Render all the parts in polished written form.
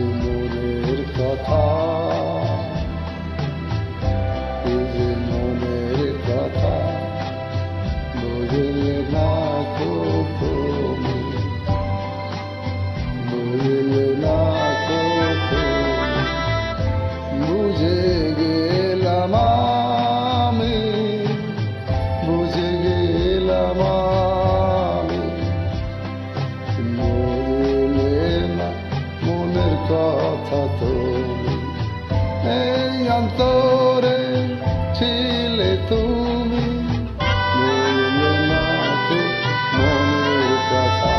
মনের কথা, এই যে মনের কথা বুঝলে না তো তুমি, বুঝলে না তো তুমি, বুঝে গেলাম আমি, বুঝে গেলাম আমি, বুঝলে না মনের কথা তুমি, এই অন্তরে ছিলে তুমি, বুঝলে না তো মনের কথা।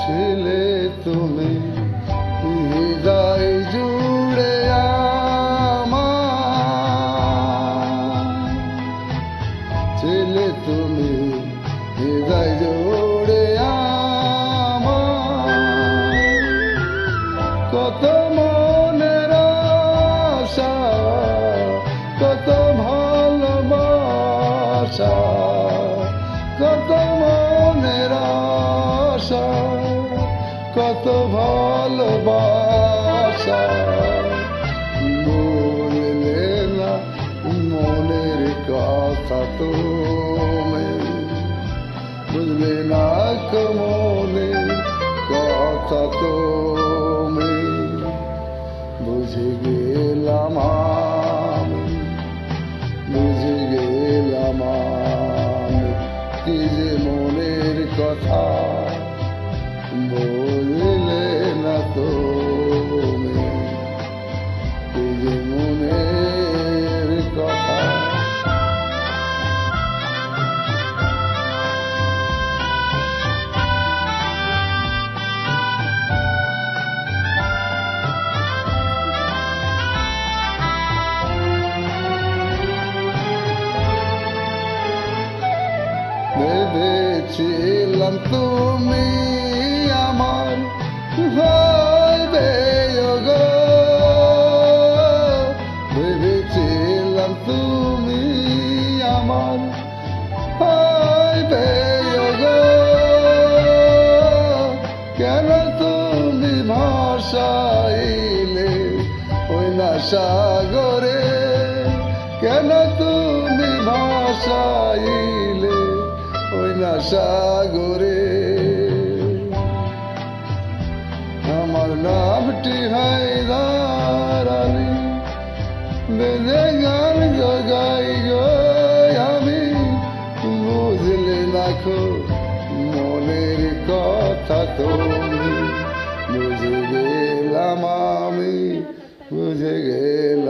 ছিলে তুমি হৃদয় জুড়ে আমার, ছিলে তুমি হৃদয় জুড়ে আমার, কত মনের আশা, কত ভালোবাসা, কত মনের আশা, কত ভালোবাসা, বুঝলে না মনের কথা তুমি, বুঝলে না মনের কথা তুমি, বুঝে গেলাম আমি, বুঝে গেলাম আমি, কি যে মনের কথা বুঝলে না তুমি, কি যে মনের কথা। ভেবেছিলাম তুমি আমার হইবে গো, ভেবেছিলাম তুমি আমার হইবে গো, কেন তুমি ভাসাইলে ওই না সাগরে, কেন তুমি ভাসাইলে ওই না সাগরে, আমার নামটি হায়দার আলী, বেঁধে গান গাই গো আমি, বুঝলে নাখো মনের কথা তুমি, বুঝে গেলাম আমি, বুঝে গেলাম।